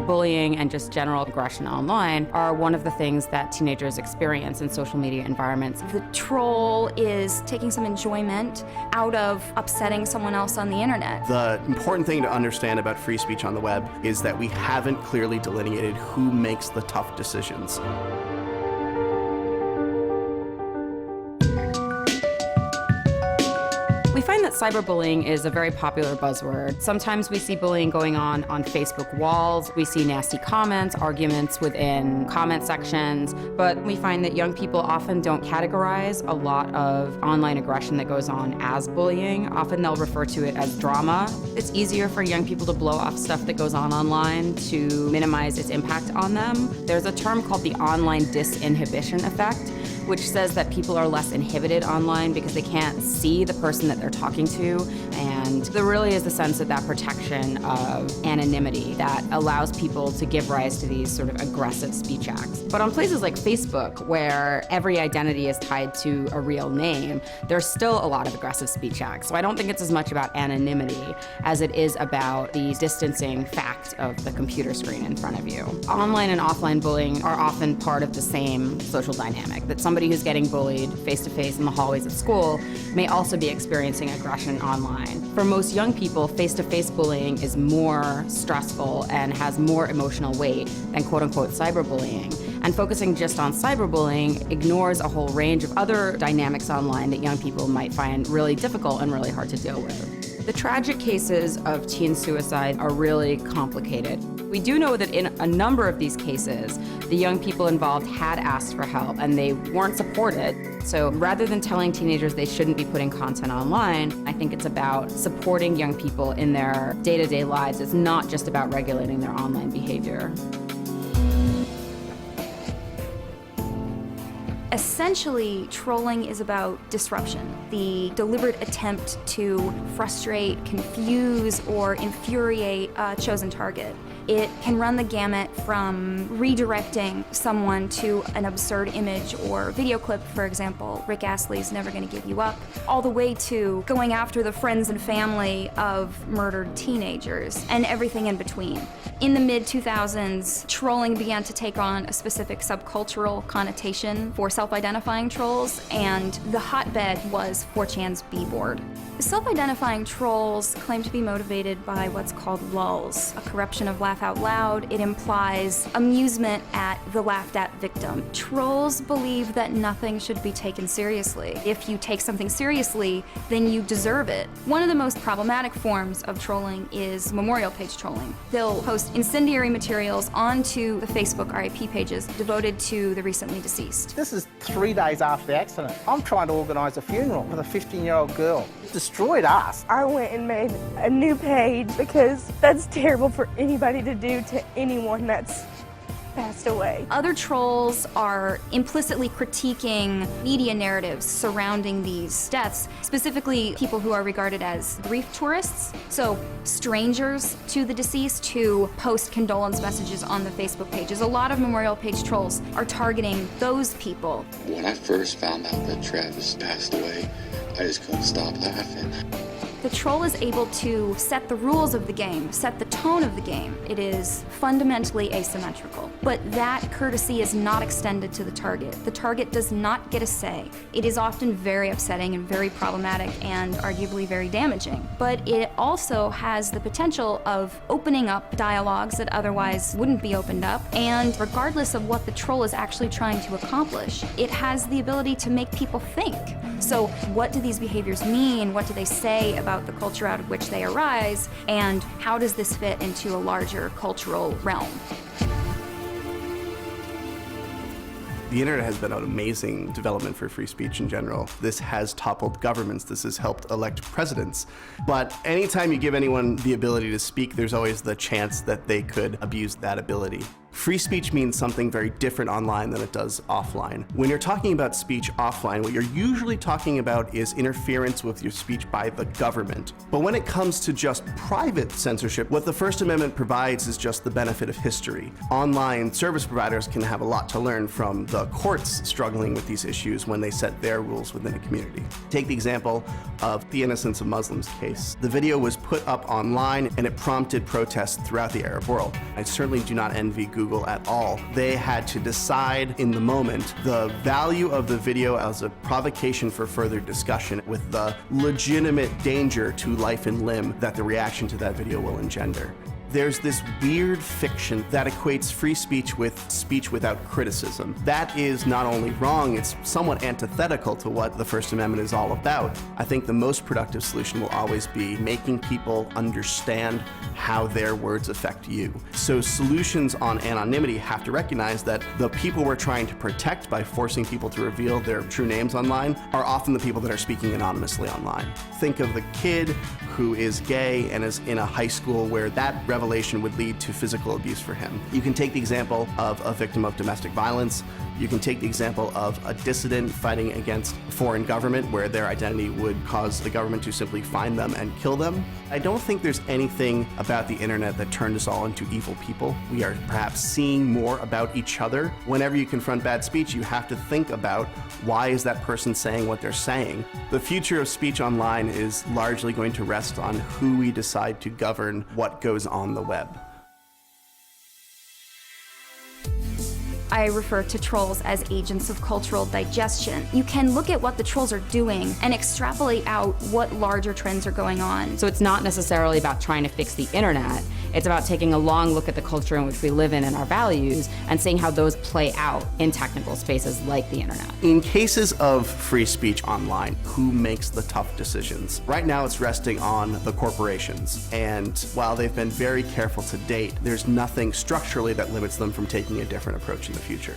Bullying and just general aggression online are one of the things that teenagers experience in social media environments. The troll is taking some enjoyment out of upsetting someone else on the internet. The important thing to understand about free speech on the web is that we haven't clearly delineated who makes the tough decisions. We find that cyberbullying is a very popular buzzword. Sometimes we see bullying going on Facebook walls. We see nasty comments, arguments within comment sections, but we find that young people often don't categorize a lot of online aggression that goes on as bullying. Often they'll refer to it as drama. It's easier for young people to blow off stuff that goes on online to minimize its impact on them. There's a term called the online disinhibition effect, which says that people are less inhibited online because they can't see the person that they're talking to. And there really is the sense of that protection of anonymity that allows people to give rise to these sort of aggressive speech acts. But on places like Facebook, where every identity is tied to a real name, there's still a lot of aggressive speech acts. So I don't think it's as much about anonymity as it is about the distancing fact of the computer screen in front of you. Online and offline bullying are often part of the same social dynamic, that somebody who's getting bullied face-to-face in the hallways of school may also be experiencing aggression online. For most young people, face-to-face bullying is more stressful and has more emotional weight than quote-unquote cyberbullying. And focusing just on cyberbullying ignores a whole range of other dynamics online that young people might find really difficult and really hard to deal with. The tragic cases of teen suicide are really complicated. We do know that in a number of these cases, the young people involved had asked for help and they weren't supported. So rather than telling teenagers they shouldn't be putting content online, I think it's about supporting young people in their day-to-day lives. It's not just about regulating their online behavior. Essentially, trolling is about disruption, the deliberate attempt to frustrate, confuse, or infuriate a chosen target. It can run the gamut from redirecting someone to an absurd image or video clip, for example, Rick Astley's Never Gonna Give You Up, all the way to going after the friends and family of murdered teenagers, and everything in between. In the mid-2000s, trolling began to take on a specific subcultural connotation for self-identifying trolls, and the hotbed was 4chan's B-board. Self-identifying trolls claim to be motivated by what's called lulz, a corruption of laugh out loud. It implies amusement at the laughed at victim. Trolls believe that nothing should be taken seriously. If you take something seriously, then you deserve it. One of the most problematic forms of trolling is memorial page trolling. They'll post incendiary materials onto the Facebook RIP pages devoted to the recently deceased. This is 3 days after the accident. I'm trying to organise a funeral with a 15-year-old girl. Destroyed us. I went and made a new page because that's terrible for anybody to do to anyone that's passed away. Other trolls are implicitly critiquing media narratives surrounding these deaths, specifically people who are regarded as grief tourists, so strangers to the deceased who post condolence messages on the Facebook pages. A lot of memorial page trolls are targeting those people. When I first found out that Travis passed away, I just couldn't stop laughing. The troll is able to set the rules of the game, set the tone of the game. It is fundamentally asymmetrical. But that courtesy is not extended to the target. The target does not get a say. It is often very upsetting and very problematic and arguably very damaging. But it also has the potential of opening up dialogues that otherwise wouldn't be opened up. And regardless of what the troll is actually trying to accomplish, it has the ability to make people think. So what do these behaviors mean? What do they say about the culture out of which they arise, and how does this fit into a larger cultural realm? The internet has been an amazing development for free speech in general. This has toppled governments, this has helped elect presidents. But anytime you give anyone the ability to speak, there's always the chance that they could abuse that ability. Free speech means something very different online than it does offline. When you're talking about speech offline, what you're usually talking about is interference with your speech by the government. But when it comes to just private censorship, what the First Amendment provides is just the benefit of history. Online service providers can have a lot to learn from the courts struggling with these issues when they set their rules within a community. Take the example of the Innocence of Muslims case. The video was put up online and it prompted protests throughout the Arab world. I certainly do not envy Google at all. They had to decide in the moment the value of the video as a provocation for further discussion with the legitimate danger to life and limb that the reaction to that video will engender. There's this weird fiction that equates free speech with speech without criticism. That is not only wrong, it's somewhat antithetical to what the First Amendment is all about. I think the most productive solution will always be making people understand how their words affect you. So solutions on anonymity have to recognize that the people we're trying to protect by forcing people to reveal their true names online are often the people that are speaking anonymously online. Think of the kid who is gay and is in a high school where that revelation would lead to physical abuse for him. You can take the example of a victim of domestic violence. You can take the example of a dissident fighting against a foreign government where their identity would cause the government to simply find them and kill them. I don't think there's anything about the internet that turned us all into evil people. We are perhaps seeing more about each other. Whenever you confront bad speech, you have to think about why is that person saying what they're saying. The future of speech online is largely going to rest on who we decide to govern what goes on the web. I refer to trolls as agents of cultural digestion. You can look at what the trolls are doing and extrapolate out what larger trends are going on. So it's not necessarily about trying to fix the internet. It's about taking a long look at the culture in which we live in and our values and seeing how those play out in technical spaces like the internet. In cases of free speech online, who makes the tough decisions? Right now it's resting on the corporations. And while they've been very careful to date, there's nothing structurally that limits them from taking a different approach in the future.